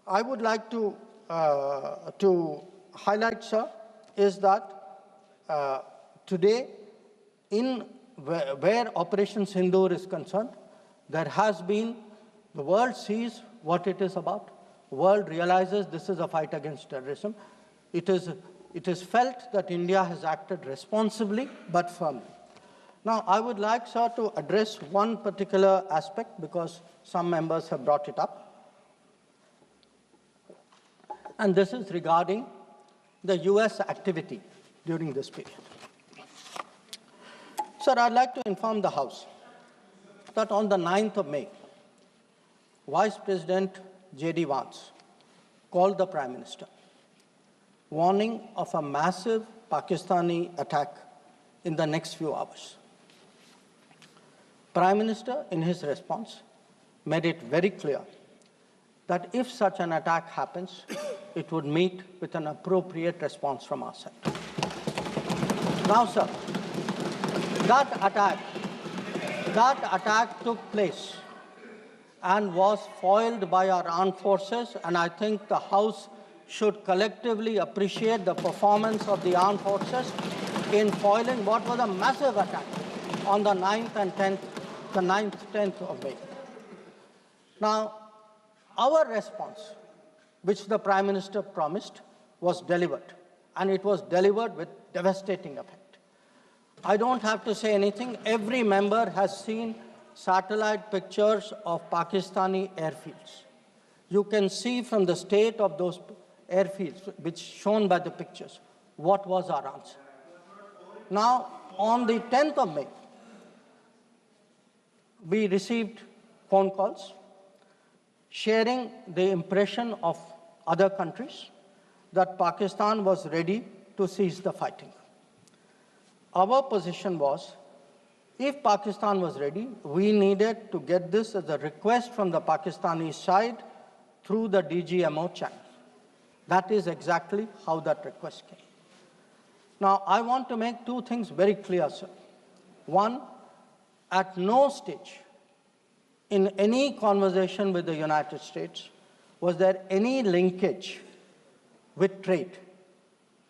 I would like to highlight, sir, is that today, where Operation Sindoor is concerned, there has been, the world sees what it is about. The world realizes this is a fight against terrorism. It is felt that India has acted responsibly but firmly. Now, I would like, sir, to address one particular aspect because some members have brought it up. And this is regarding the US activity during this period. Sir, I'd like to inform the House that on the 9th of May, Vice President J.D. Vance called the Prime Minister, warning of a massive Pakistani attack in the next few hours. Prime Minister, in his response, made it very clear that if such an attack happens, it would meet with an appropriate response from our side. Now, sir, that attack took place and was foiled by our armed forces, and I think the House should collectively appreciate the performance of the armed forces in foiling what was a massive attack on the 9th and 10th, the 9th, 10th of May. Now, our response, which the Prime Minister promised, was delivered, and it was delivered with devastating effect. I don't have to say anything. Every member has seen satellite pictures of Pakistani airfields. You can see from the state of those airfields, which shown by the pictures, what was our answer. Now, on the 10th of May, we received phone calls sharing the impression of other countries that Pakistan was ready to cease the fighting. Our position was, if Pakistan was ready, we needed to get this as a request from the Pakistani side through the DGMO channel. That is exactly how that request came. Now, I want to make two things very clear, sir. One, at no stage in any conversation with the United States was there any linkage with trade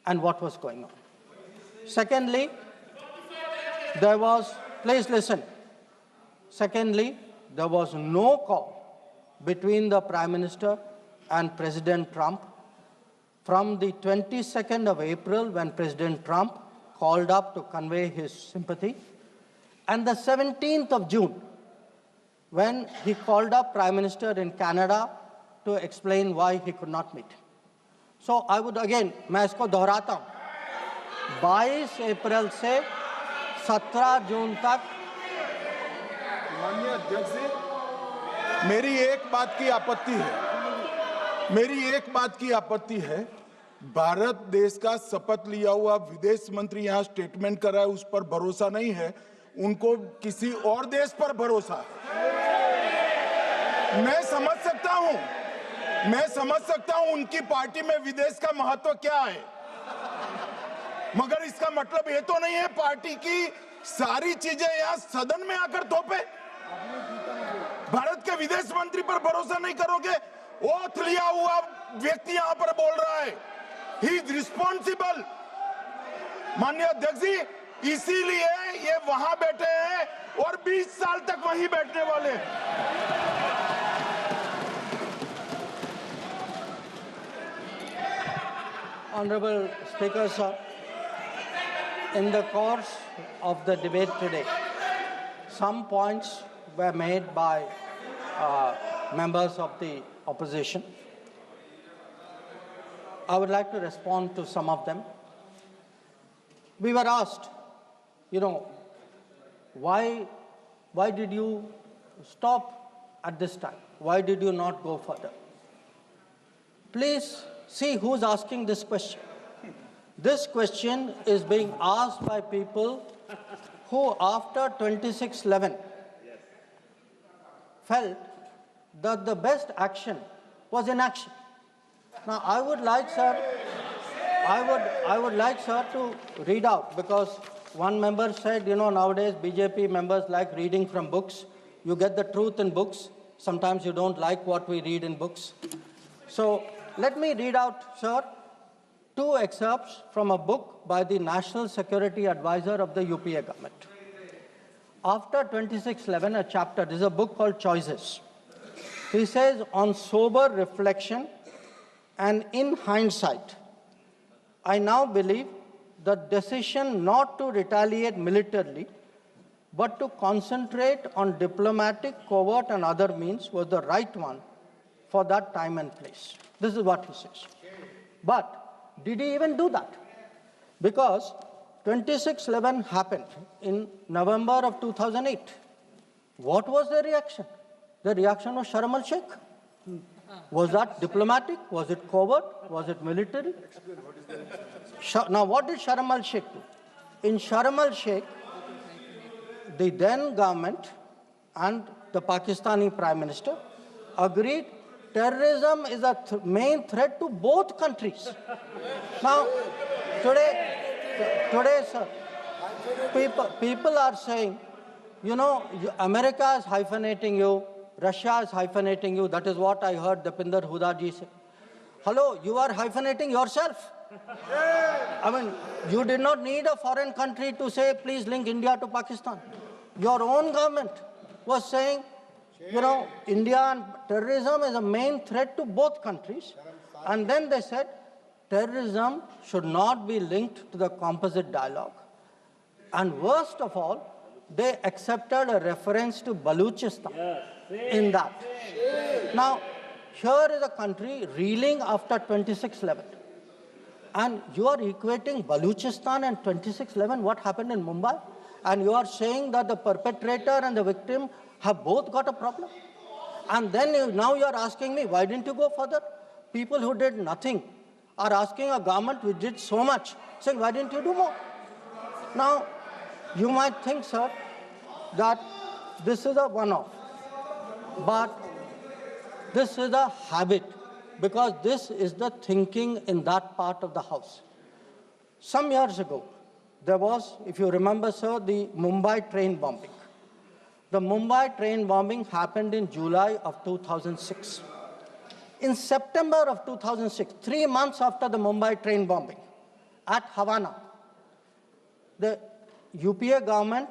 and what was going on. Secondly, there was, please listen. Secondly, there was no call between the Prime Minister and President Trump from the 22nd of April, when President Trump called up to convey his sympathy, and the 17th of June, when he called up Prime Minister in Canada to explain why he could not meet. So I would again, मैं इसको दोहराता हूँ, 22 अप्रैल से 17 जून तक। माननीय अध्यक्ष जी, मेरी एक बात की आपत्ति है, भारत देश का शपथ लिया हुआ विदेश मंत्री यहाँ स्टेटमेंट कर रहा है, उस पर भरोसा नहीं है, उनको किसी और देश पर भरोसा है। मैं समझ सकता हूं उनकी पार्टी में विदेश का महत्व क्या है, मगर इसका मतलब ये तो नहीं है पार्टी की सारी चीजें यहाँ सदन में आकर थोपे। भारत के विदेश मंत्री पर भरोसा नहीं करोगे? ओथ लिया हुआ व्यक्ति यहाँ पर बोल रहा है, ही इज रिस्पॉन्सिबल। माननीय अध्यक्ष जी, इसीलिए ये वहां बैठे हैं और 20 साल तक वहीं बैठने वाले हैं। Honorable Speaker, sir, in the course of the debate today, some points were made by members of the opposition. I would like to respond to some of them. We were asked, why did you stop at this time? Why did you not go further? Please see who's asking this question. This question is being asked by people who, after 26/11, felt that the best action was inaction. Now, I would like, sir, to read out, because one member said, nowadays BJP members like reading from books. You get the truth in books. Sometimes you don't like what we read in books. So let me read out, sir, two excerpts from a book by the National Security Advisor of the UPA government. After 2611, a chapter, this is a book called Choices. He says, on sober reflection and in hindsight, I now believe the decision not to retaliate militarily, but to concentrate on diplomatic, covert, and other means was the right one for that time and place. This is what he says. But did he even do that? Because 2611 happened in November of 2008. What was the reaction? The reaction was Sharm El Sheikh. Was that diplomatic? Was it covert? Was it military? Now, what did Sharm El Sheikh do? In Sharm El Sheikh, the then government and the Pakistani Prime Minister agreed terrorism is a main threat to both countries. Now, today, sir, people are saying, you know, America is hyphenating you, Russia is hyphenating you. That is what I heard Deepinder Huda ji say. Hello, you are hyphenating yourself. I mean, you did not need a foreign country to say, please link India to Pakistan. Your own government was saying, you know, India and terrorism is a main threat to both countries. And then they said, terrorism should not be linked to the composite dialogue. And worst of all, they accepted a reference to Balochistan in that. Now, here is a country reeling after 2611. And you are equating Balochistan and 2611, what happened in Mumbai, and you are saying that the perpetrator and the victim have both got a problem. And then now you are asking me, why didn't you go further? People who did nothing are asking a government which did so much, saying, why didn't you do more? Now, you might think, sir, that this is a one-off, but this is a habit, because this is the thinking in that part of the house. Some years ago, there was, if you remember, sir, the Mumbai train bombing. The Mumbai train bombing happened in July of 2006. In September of 2006, 3 months after the Mumbai train bombing, at Havana, the UPA government,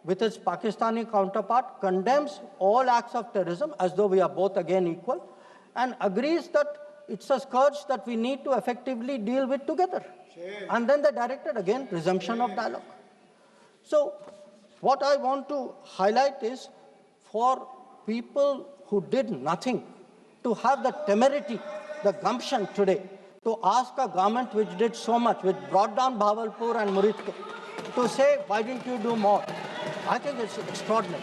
with its Pakistani counterpart, condemns all acts of terrorism as though we are both again equal, and agrees that it's a scourge that we need to effectively deal with together. And then they directed again resumption of dialogue. So what I want to highlight is, for people who did nothing to have the temerity, the gumption today, to ask a government which did so much, which brought down Bhavalpur and Muridke, to say, why didn't you do more? I think it's extraordinary.